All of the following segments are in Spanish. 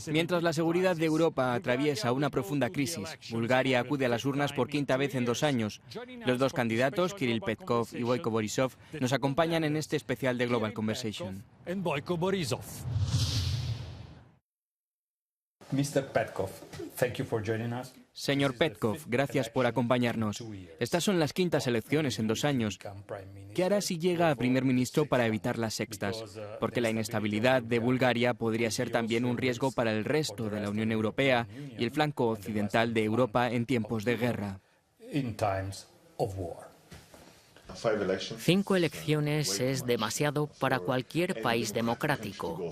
Mientras la seguridad de Europa atraviesa una profunda crisis, Bulgaria acude a las urnas por quinta vez en 2 años. Los dos candidatos, Kirill Petkov y Boyko Borisov, nos acompañan en este especial de Global Conversation. Mr. Petkov, thank you for joining us. Señor Petkov, gracias por acompañarnos. Estas son las quintas elecciones en 2 años. ¿Qué hará si llega a primer ministro para evitar las sextas? Porque la inestabilidad de Bulgaria podría ser también un riesgo para el resto de la Unión Europea y el flanco occidental de Europa en tiempos de guerra. 5 elecciones es demasiado para cualquier país democrático.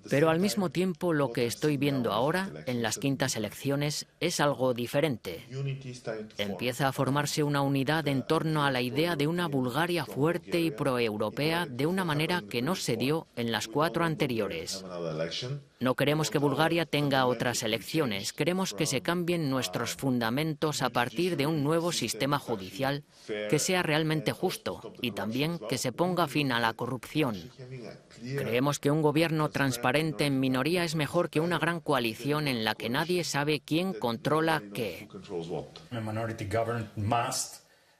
Pero al mismo tiempo lo que estoy viendo ahora, en las quintas elecciones, es algo diferente. Empieza a formarse una unidad en torno a la idea de una Bulgaria fuerte y proeuropea de una manera que no se dio en las 4 anteriores. No queremos que Bulgaria tenga otras elecciones, queremos que se cambien nuestros fundamentos a partir de un nuevo sistema judicial que sea realmente justo y también que se ponga fin a la corrupción. Creemos que un gobierno transparente en minoría es mejor que una gran coalición en la que nadie sabe quién controla qué.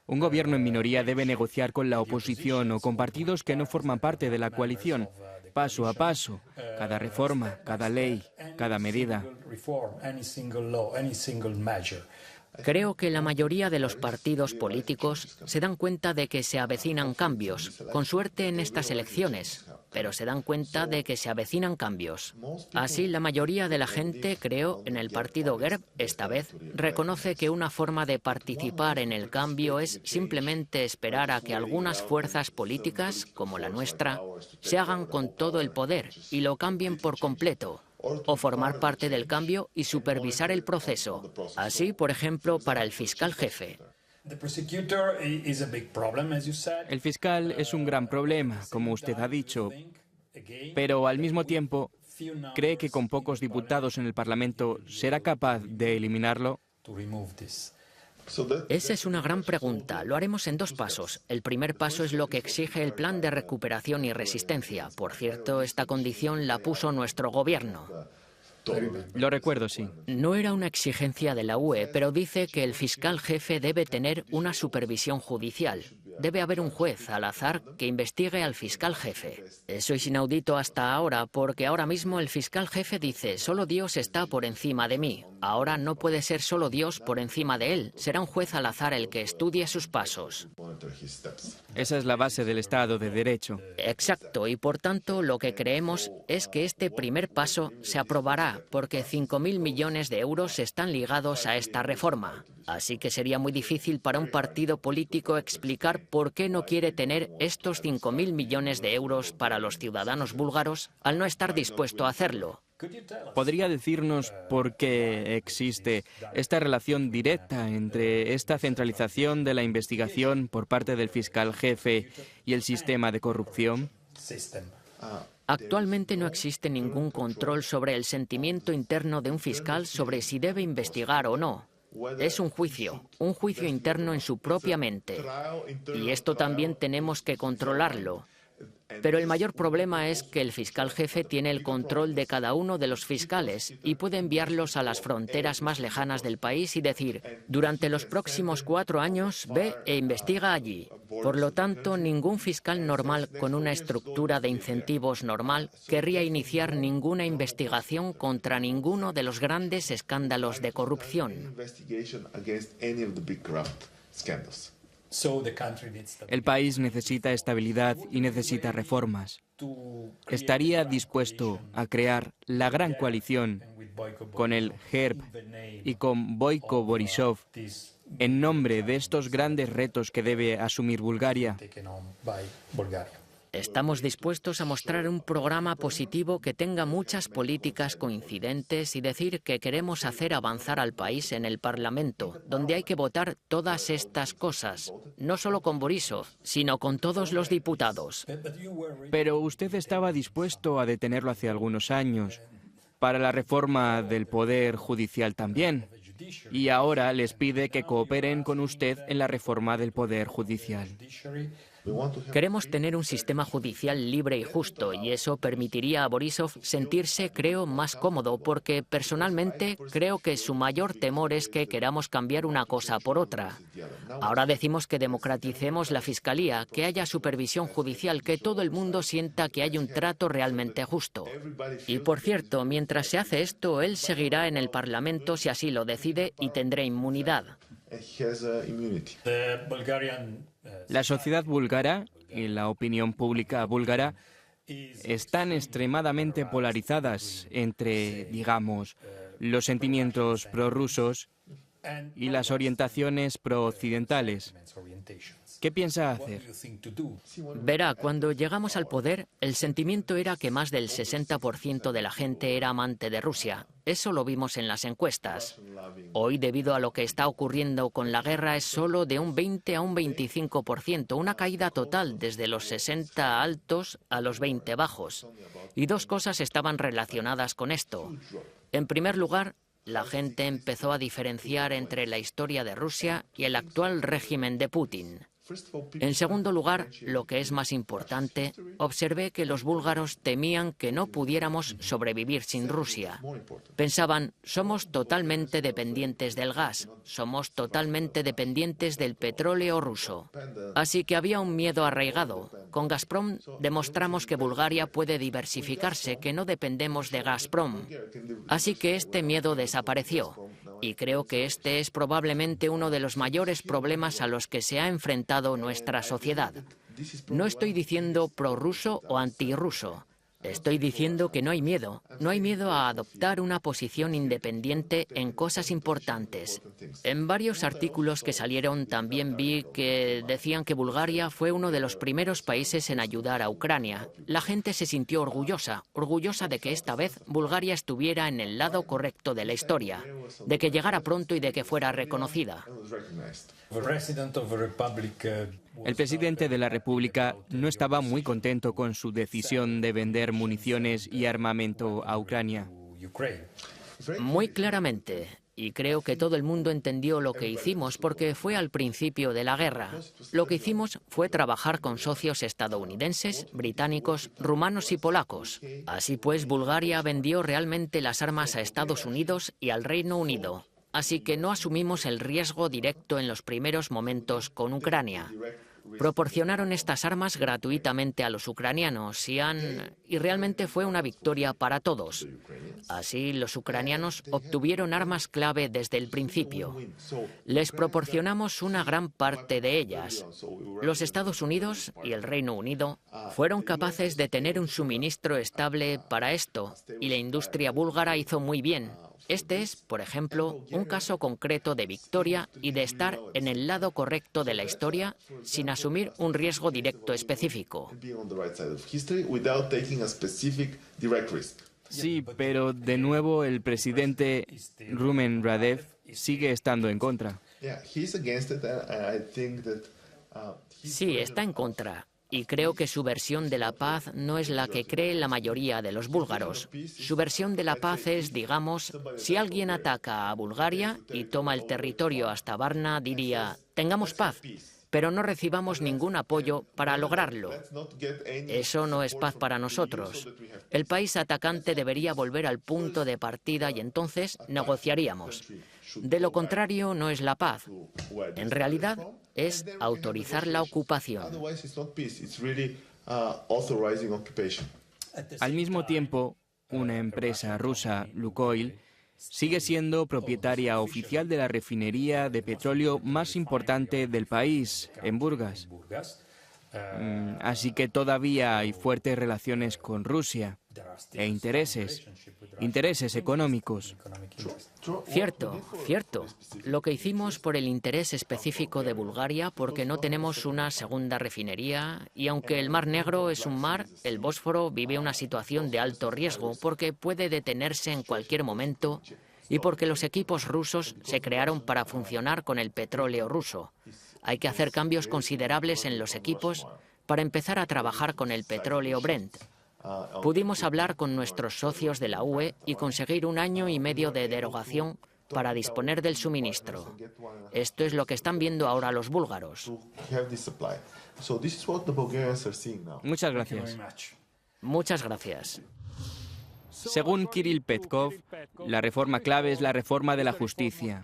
Un gobierno en minoría debe negociar con la oposición o con partidos que no forman parte de la coalición, paso a paso, cada reforma, cada ley, cada medida. Creo que la mayoría de los partidos políticos se dan cuenta de que se avecinan cambios, con suerte en estas elecciones, pero se dan cuenta de que se avecinan cambios. Así, la mayoría de la gente, creo, en el partido GERB, esta vez, reconoce que una forma de participar en el cambio es simplemente esperar a que algunas fuerzas políticas, como la nuestra, se hagan con todo el poder y lo cambien por completo, o formar parte del cambio y supervisar el proceso. Así, por ejemplo, para el fiscal jefe. El fiscal es un gran problema, como usted ha dicho, pero al mismo tiempo, ¿cree que con pocos diputados en el Parlamento será capaz de eliminarlo? Esa es una gran pregunta. Lo haremos en 2 pasos. El primer paso es lo que exige el Plan de Recuperación y Resistencia. Por cierto, esta condición la puso nuestro gobierno. Lo recuerdo, sí. No era una exigencia de la UE, pero dice que el fiscal jefe debe tener una supervisión judicial. Debe haber un juez al azar que investigue al fiscal jefe. Eso es inaudito hasta ahora, porque ahora mismo el fiscal jefe dice: solo Dios está por encima de mí. Ahora no puede ser solo Dios por encima de él. Será un juez al azar el que estudie sus pasos. Esa es la base del Estado de Derecho. Exacto, y por tanto lo que creemos es que este primer paso se aprobará porque 5.000 millones de euros están ligados a esta reforma. Así que sería muy difícil para un partido político explicar por qué no quiere tener estos 5.000 millones de euros para los ciudadanos búlgaros al no estar dispuesto a hacerlo. ¿Podría decirnos por qué existe esta relación directa entre esta centralización de la investigación por parte del fiscal jefe y el sistema de corrupción? Actualmente no existe ningún control sobre el sentimiento interno de un fiscal sobre si debe investigar o no. Es un juicio interno en su propia mente. Y esto también tenemos que controlarlo. Pero el mayor problema es que el fiscal jefe tiene el control de cada uno de los fiscales y puede enviarlos a las fronteras más lejanas del país y decir: durante los próximos 4 años ve e investiga allí. Por lo tanto, ningún fiscal normal con una estructura de incentivos normal querría iniciar ninguna investigación contra ninguno de los grandes escándalos de corrupción. El país necesita estabilidad y necesita reformas. ¿Estaría dispuesto a crear la gran coalición con el GERB y con Boyko Borisov en nombre de estos grandes retos que debe asumir Bulgaria? Estamos dispuestos a mostrar un programa positivo que tenga muchas políticas coincidentes y decir que queremos hacer avanzar al país en el Parlamento, donde hay que votar todas estas cosas, no solo con Borisov, sino con todos los diputados. Pero usted estaba dispuesto a detenerlo hace algunos años, para la reforma del Poder Judicial también, y ahora les pide que cooperen con usted en la reforma del Poder Judicial. Queremos tener un sistema judicial libre y justo, y eso permitiría a Borisov sentirse, creo, más cómodo, porque personalmente creo que su mayor temor es que queramos cambiar una cosa por otra. Ahora decimos que democraticemos la fiscalía, que haya supervisión judicial, que todo el mundo sienta que hay un trato realmente justo. Y por cierto, mientras se hace esto, él seguirá en el Parlamento si así lo decide y tendrá inmunidad. La sociedad búlgara y la opinión pública búlgara están extremadamente polarizadas entre, digamos, los sentimientos prorrusos y las orientaciones pro-occidentales. ¿Qué piensa hacer? Verá, cuando llegamos al poder, el sentimiento era que más del 60% de la gente era amante de Rusia. Eso lo vimos en las encuestas. Hoy, debido a lo que está ocurriendo con la guerra, es solo de un 20 a un 25%, una caída total desde los 60 altos a los 20 bajos. Y dos cosas estaban relacionadas con esto. En primer lugar, la gente empezó a diferenciar entre la historia de Rusia y el actual régimen de Putin. En segundo lugar, lo que es más importante, observé que los búlgaros temían que no pudiéramos sobrevivir sin Rusia. Pensaban, somos totalmente dependientes del gas, somos totalmente dependientes del petróleo ruso. Así que había un miedo arraigado. Con Gazprom demostramos que Bulgaria puede diversificarse, que no dependemos de Gazprom. Así que este miedo desapareció. Y creo que este es probablemente uno de los mayores problemas a los que se ha enfrentado nuestra sociedad. No estoy diciendo prorruso o antirruso. Estoy diciendo que no hay miedo. No hay miedo a adoptar una posición independiente en cosas importantes. En varios artículos que salieron también vi que decían que Bulgaria fue uno de los primeros países en ayudar a Ucrania. La gente se sintió orgullosa de que esta vez Bulgaria estuviera en el lado correcto de la historia, de que llegara pronto y de que fuera reconocida. El presidente de la República no estaba muy contento con su decisión de vender municiones y armamento a Ucrania. Muy claramente. Y creo que todo el mundo entendió lo que hicimos porque fue al principio de la guerra. Lo que hicimos fue trabajar con socios estadounidenses, británicos, rumanos y polacos. Así pues, Bulgaria vendió realmente las armas a Estados Unidos y al Reino Unido. Así que no asumimos el riesgo directo en los primeros momentos con Ucrania. Proporcionaron estas armas gratuitamente a los ucranianos y realmente fue una victoria para todos. Así, los ucranianos obtuvieron armas clave desde el principio. Les proporcionamos una gran parte de ellas. Los Estados Unidos y el Reino Unido fueron capaces de tener un suministro estable para esto, y la industria búlgara hizo muy bien. Este es, por ejemplo, un caso concreto de victoria y de estar en el lado correcto de la historia sin asumir un riesgo directo específico. Sí, pero de nuevo el presidente Rumen Radev sigue estando en contra. Sí, está en contra. Y creo que su versión de la paz no es la que cree la mayoría de los búlgaros. Su versión de la paz es, digamos, si alguien ataca a Bulgaria y toma el territorio hasta Varna, diría, tengamos paz, pero no recibamos ningún apoyo para lograrlo. Eso no es paz para nosotros. El país atacante debería volver al punto de partida y entonces negociaríamos. De lo contrario, no es la paz. En realidad, es autorizar la ocupación. Al mismo tiempo, una empresa rusa, Lukoil, sigue siendo propietaria oficial de la refinería de petróleo más importante del país, en Burgas. Así que todavía hay fuertes relaciones con Rusia e intereses económicos. Cierto. Lo que hicimos por el interés específico de Bulgaria, porque no tenemos una segunda refinería, y aunque el Mar Negro es un mar, el Bósforo vive una situación de alto riesgo, porque puede detenerse en cualquier momento, y porque los equipos rusos se crearon para funcionar con el petróleo ruso. Hay que hacer cambios considerables en los equipos para empezar a trabajar con el petróleo Brent. Pudimos hablar con nuestros socios de la UE y conseguir 1 año y medio de derogación para disponer del suministro. Esto es lo que están viendo ahora los búlgaros. Muchas gracias. Muchas gracias. Según Kirill Petkov, la reforma clave es la reforma de la justicia.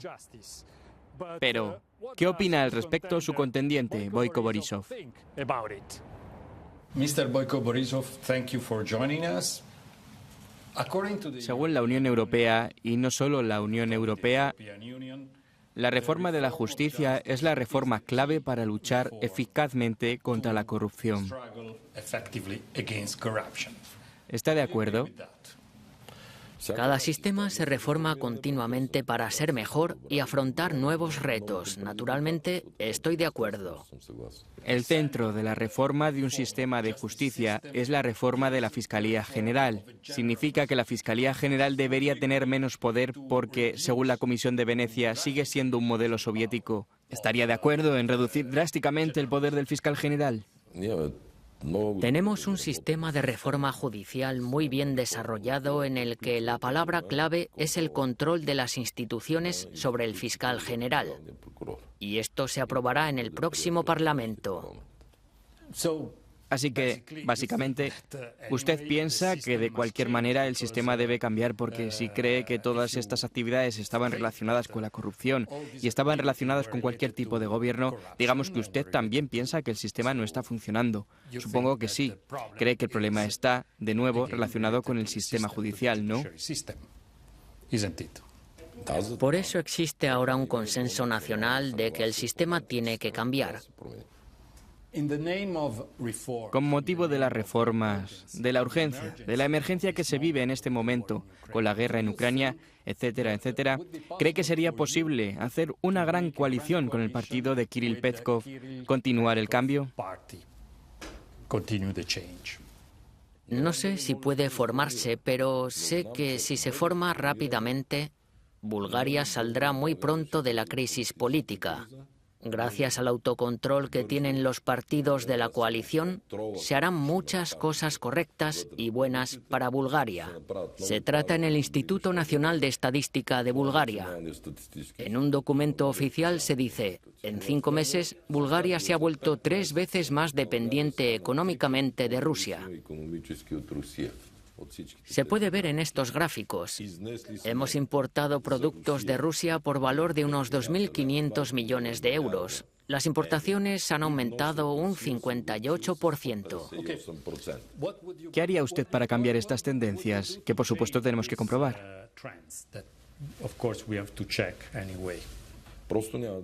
Pero, ¿qué opina al respecto su contendiente, Boyko Borisov? Mr. Boyko Borisov, thank you for joining us. Según la Unión Europea, y no solo la Unión Europea, la reforma de la justicia es la reforma clave para luchar eficazmente contra la corrupción. ¿Está de acuerdo? Cada sistema se reforma continuamente para ser mejor y afrontar nuevos retos. Naturalmente, estoy de acuerdo. El centro de la reforma de un sistema de justicia es la reforma de la Fiscalía General. Significa que la Fiscalía General debería tener menos poder porque, según la Comisión de Venecia, sigue siendo un modelo soviético. ¿Estaría de acuerdo en reducir drásticamente el poder del fiscal general? Tenemos un sistema de reforma judicial muy bien desarrollado en el que la palabra clave es el control de las instituciones sobre el fiscal general. Y esto se aprobará en el próximo Parlamento. Así que, básicamente, usted piensa que de cualquier manera el sistema debe cambiar porque si cree que todas estas actividades estaban relacionadas con la corrupción y estaban relacionadas con cualquier tipo de gobierno, digamos que usted también piensa que el sistema no está funcionando. Supongo que sí. Cree que el problema está, de nuevo, relacionado con el sistema judicial, ¿no? Por eso existe ahora un consenso nacional de que el sistema tiene que cambiar. Con motivo de las reformas, de la urgencia, de la emergencia que se vive en este momento, con la guerra en Ucrania, etcétera, etcétera, ¿cree que sería posible hacer una gran coalición con el partido de Kirill Petkov, continuar el cambio? No sé si puede formarse, pero sé que si se forma rápidamente, Bulgaria saldrá muy pronto de la crisis política. Gracias al autocontrol que tienen los partidos de la coalición, se harán muchas cosas correctas y buenas para Bulgaria. Se trata en el Instituto Nacional de Estadística de Bulgaria. En un documento oficial se dice, en 5 meses, Bulgaria se ha vuelto 3 veces más dependiente económicamente de Rusia. Se puede ver en estos gráficos. Hemos importado productos de Rusia por valor de unos 2.500 millones de euros. Las importaciones han aumentado un 58%. ¿Qué haría usted para cambiar estas tendencias, que por supuesto tenemos que comprobar?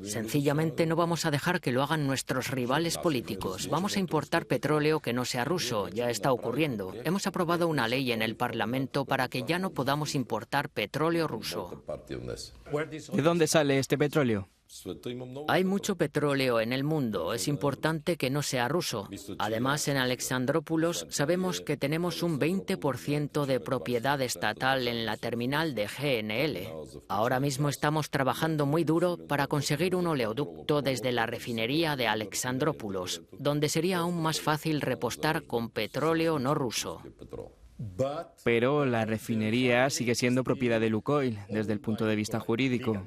Sencillamente no vamos a dejar que lo hagan nuestros rivales políticos. Vamos a importar petróleo que no sea ruso. Ya está ocurriendo. Hemos aprobado una ley en el Parlamento para que ya no podamos importar petróleo ruso. ¿De dónde sale este petróleo? Hay mucho petróleo en el mundo. Es importante que no sea ruso. Además, en Alexandrópulos sabemos que tenemos un 20% de propiedad estatal en la terminal de GNL. Ahora mismo estamos trabajando muy duro para conseguir un oleoducto desde la refinería de Alexandrópulos, donde sería aún más fácil repostar con petróleo no ruso. Pero la refinería sigue siendo propiedad de Lukoil desde el punto de vista jurídico.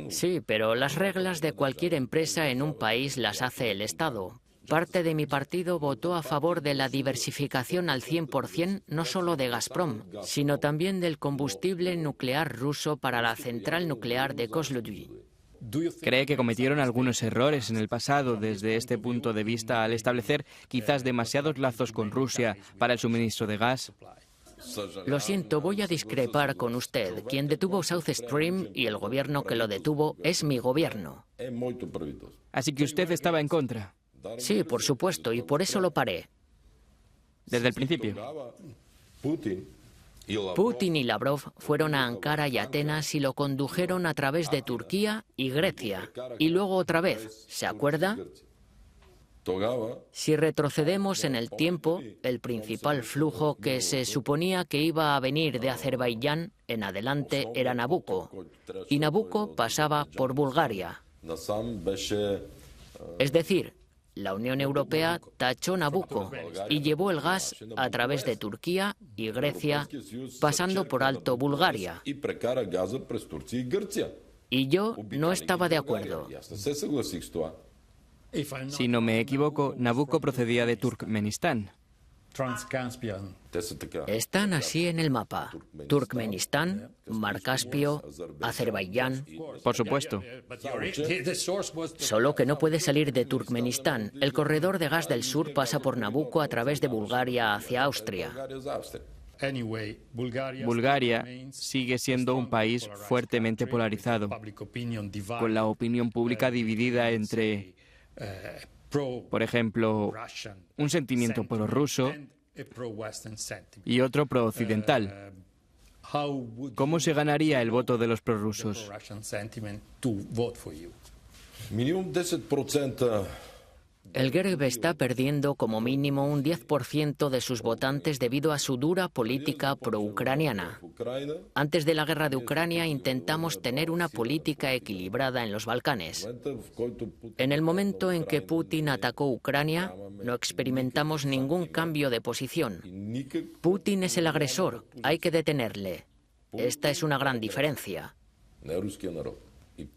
Sí, pero las reglas de cualquier empresa en un país las hace el Estado. Parte de mi partido votó a favor de la diversificación al 100%, no solo de Gazprom, sino también del combustible nuclear ruso para la central nuclear de Kozloduy. ¿Cree que cometieron algunos errores en el pasado desde este punto de vista al establecer quizás demasiados lazos con Rusia para el suministro de gas? Lo siento, voy a discrepar con usted. Quien detuvo South Stream y el gobierno que lo detuvo es mi gobierno. Así que usted estaba en contra. Sí, por supuesto, y por eso lo paré. Desde el principio. Putin y Lavrov fueron a Ankara y Atenas y lo condujeron a través de Turquía y Grecia. Y luego otra vez, ¿se acuerda? Si retrocedemos en el tiempo, el principal flujo que se suponía que iba a venir de Azerbaiyán en adelante era Nabucco, y Nabucco pasaba por Bulgaria. Es decir, La Unión Europea tachó Nabucco y llevó el gas a través de Turquía y Grecia, pasando por alto Bulgaria. Y yo no estaba de acuerdo. Si no me equivoco, Nabucco procedía de Turkmenistán. Están así en el mapa: Turkmenistán, Mar Caspio, Azerbaiyán. Por supuesto. Solo que no puede salir de Turkmenistán. El corredor de gas del sur pasa por Nabucco a través de Bulgaria hacia Austria. Bulgaria sigue siendo un país fuertemente polarizado, con la opinión pública dividida entre, por ejemplo, un sentimiento prorruso y otro prooccidental. ¿Cómo se ganaría el voto de los prorrusos? El GERB está perdiendo como mínimo un 10% de sus votantes debido a su dura política pro-ucraniana. Antes de la guerra de Ucrania intentamos tener una política equilibrada en los Balcanes. En el momento en que Putin atacó Ucrania, no experimentamos ningún cambio de posición. Putin es el agresor, hay que detenerle. Esta es una gran diferencia.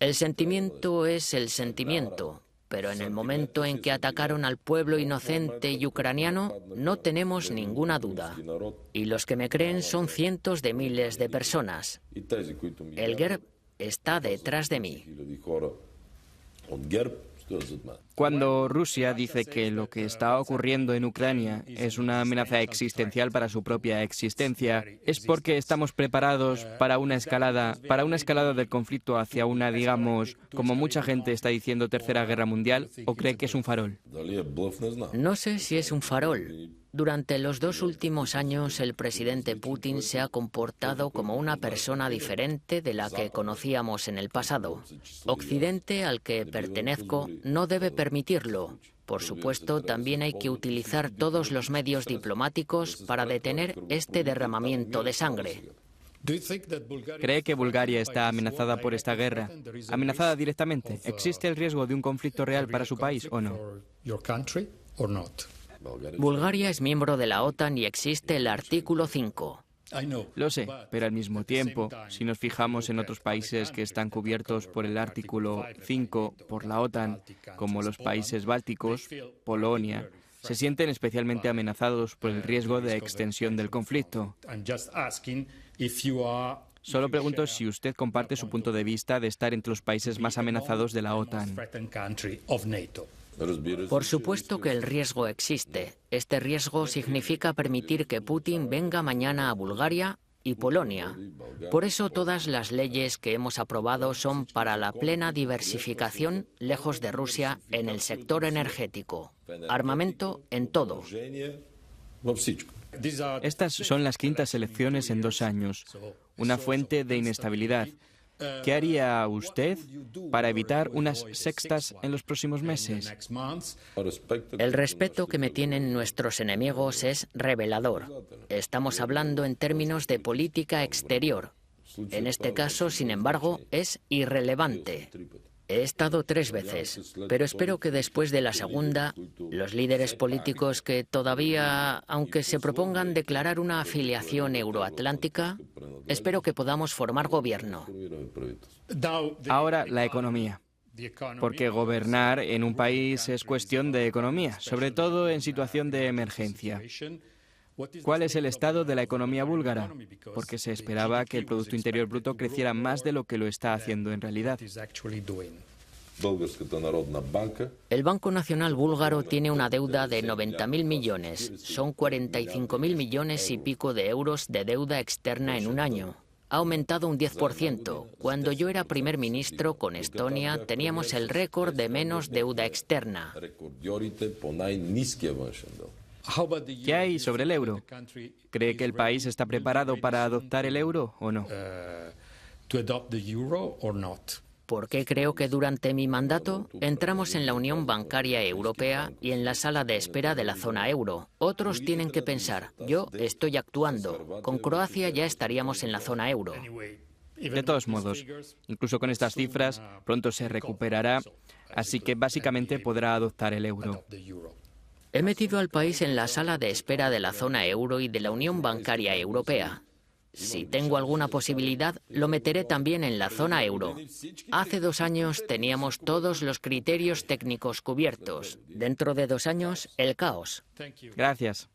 El sentimiento es el sentimiento. Pero en el momento en que atacaron al pueblo inocente y ucraniano, no tenemos ninguna duda. Y los que me creen son cientos de miles de personas. El GERB está detrás de mí. Cuando Rusia dice que lo que está ocurriendo en Ucrania es una amenaza existencial para su propia existencia, ¿es porque estamos preparados para una escalada del conflicto hacia una, digamos, como mucha gente está diciendo, tercera guerra mundial, o cree que es un farol? No sé si es un farol. Durante los 2 últimos años, el presidente Putin se ha comportado como una persona diferente de la que conocíamos en el pasado. Occidente, al que pertenezco, no debe permitirlo. Por supuesto, también hay que utilizar todos los medios diplomáticos para detener este derramamiento de sangre. ¿Cree que Bulgaria está amenazada por esta guerra? ¿Amenazada directamente? ¿Existe el riesgo de un conflicto real para su país o no? Bulgaria es miembro de la OTAN y existe el artículo 5. Lo sé, pero al mismo tiempo, si nos fijamos en otros países que están cubiertos por el artículo 5 por la OTAN, como los países bálticos, Polonia, se sienten especialmente amenazados por el riesgo de extensión del conflicto. Solo pregunto si usted comparte su punto de vista de estar entre los países más amenazados de la OTAN. Por supuesto que el riesgo existe. Este riesgo significa permitir que Putin venga mañana a Bulgaria y Polonia. Por eso todas las leyes que hemos aprobado son para la plena diversificación, lejos de Rusia, en el sector energético. Armamento en todo. Estas son las 5º elecciones en 2 años, una fuente de inestabilidad. ¿Qué haría usted para evitar unas sextas en los próximos meses? El respeto que me tienen nuestros enemigos es revelador. Estamos hablando en términos de política exterior. En este caso, sin embargo, es irrelevante. He estado 3 veces, pero espero que después de la segunda, los líderes políticos que todavía, aunque se propongan declarar una afiliación euroatlántica, espero que podamos formar gobierno. Ahora, la economía. Porque gobernar en un país es cuestión de economía, sobre todo en situación de emergencia. ¿Cuál es el estado de la economía búlgara? Porque se esperaba que el Producto Interior Bruto creciera más de lo que lo está haciendo en realidad. El Banco Nacional Búlgaro tiene una deuda de 90.000 millones. Son 45.000 millones y pico de euros de deuda externa en un año. Ha aumentado un 10%. Cuando yo era primer ministro con Estonia, teníamos el récord de menos deuda externa. ¿Qué hay sobre el euro? ¿Cree que el país está preparado para adoptar el euro o no? ¿Por qué creo que durante mi mandato entramos en la Unión Bancaria Europea y en la sala de espera de la zona euro? Otros tienen que pensar, yo estoy actuando. Con Croacia ya estaríamos en la zona euro. De todos modos, incluso con estas cifras, pronto se recuperará, así que básicamente podrá adoptar el euro. He metido al país en la sala de espera de la zona euro y de la Unión Bancaria Europea. Si tengo alguna posibilidad, lo meteré también en la zona euro. Hace 2 años teníamos todos los criterios técnicos cubiertos. Dentro de 2 años, el caos. Gracias.